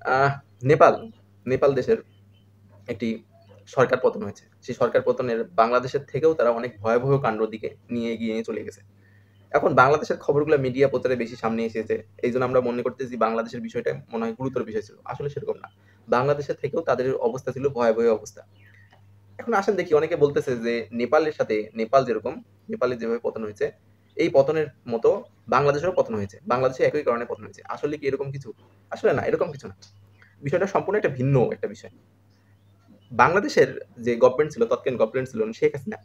আহ নেপাল নেপাল দেশের একটি সরকার পতন হয়েছে। সেই সরকার পতনের বাংলাদেশের থেকেও তারা অনেক ভয়াবহ কাণ্ডর দিকে নিয়ে এগিয়ে নিয়ে চলে গেছে। এখন বাংলাদেশের খবরগুলো মিডিয়া প্রচারে বেশি সামনে এসেছে। এইজন্য আমরা মনে করতেছি বাংলাদেশের বিষয়টা মনে হয় গুরুতর বিষয় ছিল। আসলে সেরকম না। বাংলাদেশের থেকেও তাদের অবস্থা ছিল ভয়াবহ অবস্থা। এখন আসেন দেখি অনেকে বলতেছে যে নেপালের সাথে নেপাল যেরকম, নেপালের যেভাবে পতন হয়েছে, এই পতনের মতো বাংলাদেশেরও পতন হয়েছে। বাংলাদেশে একই কারণে পতন হয়েছে। আসলে কি এরকম কিছু? আসলে না, এরকম কিছু না। বিষয়টা সম্পূর্ণ একটা ভিন্ন একটা বিষয়। বাংলাদেশের যে গভর্নমেন্ট ছিল, তৎকালীন গভর্নমেন্ট ছিল শেখ হাসিনা।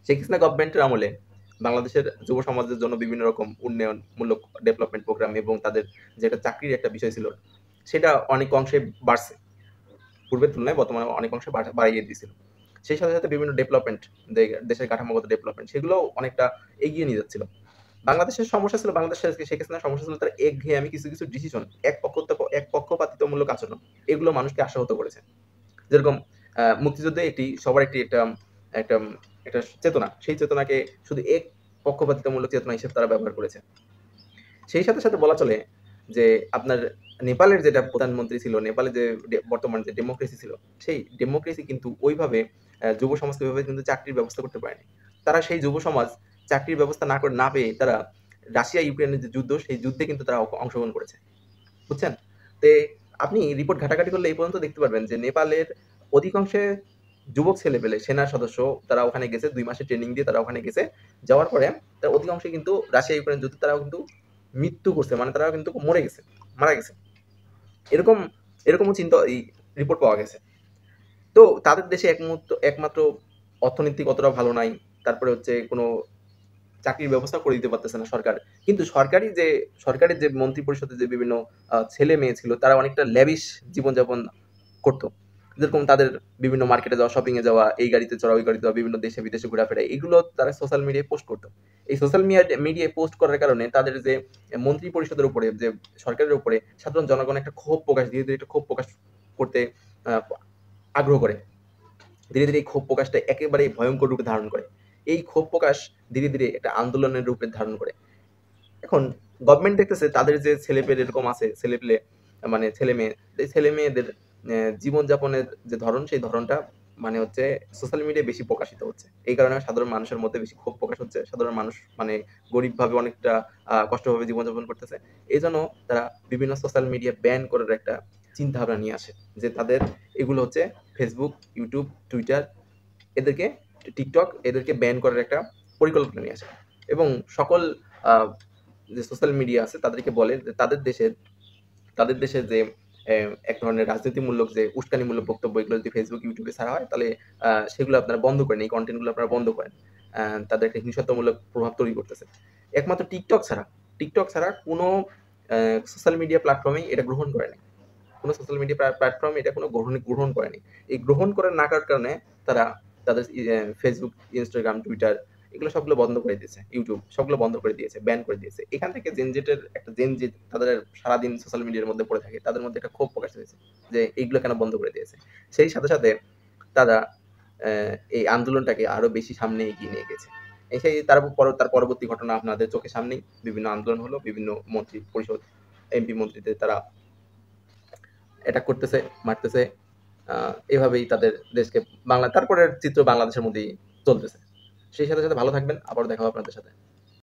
শেখ হাসিনা গভর্নমেন্টের আমলে বাংলাদেশের যুব সমাজের জন্য বিভিন্ন রকম উন্নয়নমূলক ডেভেলপমেন্ট প্রোগ্রাম এবং তাদের যে একটা চাকরির একটা বিষয় ছিল, সেটা অনেক অংশে বাড়ছে। পূর্বের তুলনায় বর্তমানে অনেক অংশে বাড়িয়ে দিয়েছিল। সেই সাথে সাথে বিভিন্ন ডেভেলপমেন্ট, দেশের কাঠামোগত ডেভেলপমেন্ট সেগুলো অনেকটা এগিয়ে নিয়ে যাচ্ছিল। বাংলাদেশের সমস্যা ছিল, বাংলাদেশের শেখ হাসিনার সমস্যা ছিল তার একঘেয়েমি কিছু কিছু ডিসিশন, এক পক্ষপাতিত্বমূলক আচরণ, এগুলো মানুষকে আশাহত করেছে। যেরকম মুক্তিযুদ্ধে সবার একটা একটা একটা চেতনা, সেই চেতনাকে শুধু এক পক্ষপাতিত্বমূলক চেতনা হিসেবে তারা ব্যবহার করেছে। সেই সাথে সাথে বলা চলে যে আপনার নেপালের যেটা প্রধানমন্ত্রী ছিল, নেপালে যে বর্তমান যে ডেমোক্রেসি ছিল, সেই ডেমোক্রেসি কিন্তু ওইভাবে যুব সমাজকে ওইভাবে কিন্তু চাকরির ব্যবস্থা করতে পারেনি। তারা সেই যুব সমাজ চাকরির ব্যবস্থা না পেয়ে তারা রাশিয়া ইউক্রেনের যে যুদ্ধ, সেই যুদ্ধে কিন্তু তারা অংশগ্রহণ করেছে। বুঝছেন? তে আপনি রিপোর্ট ঘাটাঘাটি করলে এই পর্যন্ত দেখতে পারবেন যে নেপালের অধিকাংশে যুবক ছেলেপেলে সেনা সদস্য তারা ওখানে গেছে, ২ মাসের ট্রেনিং দিয়ে তারা ওখানে গেছে। যাওয়ার পরে তার অধিকাংশই কিন্তু রাশিয়া ইউক্রেন যুদ্ধে তারাও কিন্তু মৃত্যু করছে। মানে তারাও কিন্তু মরে গেছে, মারা গেছে। এরকম এরকমও রিপোর্ট পাওয়া গেছে। তো তাদের দেশে একমাত্র অর্থনীতি অতটা ভালো নাই। তারপরে হচ্ছে কোনো চাকরির ব্যবস্থা করে দিতে পারতেছে না সরকার। কিন্তু সরকারের যে মন্ত্রী পরিষদের যে বিভিন্ন ছেলে-মেয়ে ছিল তারা অনেকটা ল্যাভিশ জীবনযাপন করত। যেরকম তাদের বিভিন্ন মার্কেটে যাওয়া, শপিং এ যাওয়া, এই গাড়িতে চড়া, ওই গাড়িতে যাওয়া, বিভিন্ন দেশে বিদেশে ঘোরাফেরা এগুলো তারা সোশ্যাল মিডিয়ায় পোস্ট করত। এই সোশ্যাল মিডিয়ায় পোস্ট করার কারণে তাদের যে মন্ত্রী পরিষদের উপরে যে সরকারের উপরে সাধারণ জনগণ একটা ধীরে, ধীরে একটা ক্ষোভ প্রকাশ করতে আ আগ্রহ করে। ধীরে, ধীরে এই ক্ষোভ প্রকাশটা একেবারেই ভয়ংকর রূপে ধারণ করে। এই ক্ষোভ প্রকাশ ধীরে, ধীরে একটা আন্দোলনের রূপে ধারণ করে। এখন গভর্নমেন্ট দেখতেছে তাদের যে ছেলেপেলে এরকম আছে, মানে ছেলে-মেয়ে, এই ছেলে-মেয়েদের জীবনযাপনের যে ধরন, সেই ধরনটা মানে হচ্ছে সোশ্যাল মিডিয়ায় বেশি প্রকাশিত হচ্ছে। এই কারণে সাধারণ মানুষের মধ্যে বেশি ক্ষোভ প্রকাশ হচ্ছে। সাধারণ মানুষ মানে গরিবভাবে অনেকটা কষ্টভাবে জীবনযাপন করতেছে। এজন্য তারা বিভিন্ন সোশ্যাল মিডিয়া ব্যান করার একটা চিন্তাভাবনা নিয়ে আসে। যে তাদের এগুলো হচ্ছে Facebook, YouTube, Twitter এদেরকে TikTok এদেরকে ব্যান করার একটা পরিকল্পনা নিয়ে আসে। এবং সকল আ যে সোশ্যাল মিডিয়া আছে তাদেরকে বলে যে তাদের দেশের যে এক ধরনের রাজনীতিমূলক যে উস্কানিমূলক বক্তব্য এগুলো যদি Facebook, YouTube এ ছাড়া হয় তাহলে সেগুলো আপনারা বন্ধ করেন। এই কনটেন্ট গুলো আপনারা বন্ধ করেন। তাদের একটা হিংসাত্মমূলক প্রভাব তৈরি করতেছে। একমাত্র TikTok ছাড়া কোনো সোশ্যাল মিডিয়া প্ল্যাটফর্মেই এটা গ্রহণ করে নাই। কোনো সোশ্যাল মিডিয়া প্ল্যাটফর্ম এটা কোনো গ্রহণ করেনি। এই গ্রহণ করে না করার কারণে তারা তাদের Facebook, Instagram, Twitter এগুলো সবগুলো বন্ধ করে দিয়েছে। YouTube সবগুলো বন্ধ করে দিয়েছে, ব্যান করে দিয়েছে। এখান থেকে জেন জেট তাদের সারাদিন সোশ্যাল মিডিয়ার মধ্যে পড়ে থাকে। তাদের মধ্যে একটা ক্ষোভ প্রকাশ হয়েছে যে এইগুলো কেন বন্ধ করে দিয়েছে। সেই সাথে, সাথে তারা এই আন্দোলনটাকে আরো বেশি সামনে এগিয়ে নিয়ে গেছে। তার পরবর্তী ঘটনা আপনাদের চোখের সামনেই বিভিন্ন আন্দোলন হলো, বিভিন্ন মন্ত্রী পরিষদ, এমপি মন্ত্রীদের তারা অ্যাটাক করতেছে, মারতেছে। এভাবেই তাদের দেশকে তারপরের চিত্র বাংলাদেশের মধ্যেই চলতেছে। সেই সাথে, সাথে ভালো থাকবেন। আবারও দেখা হবে আপনাদের সাথে।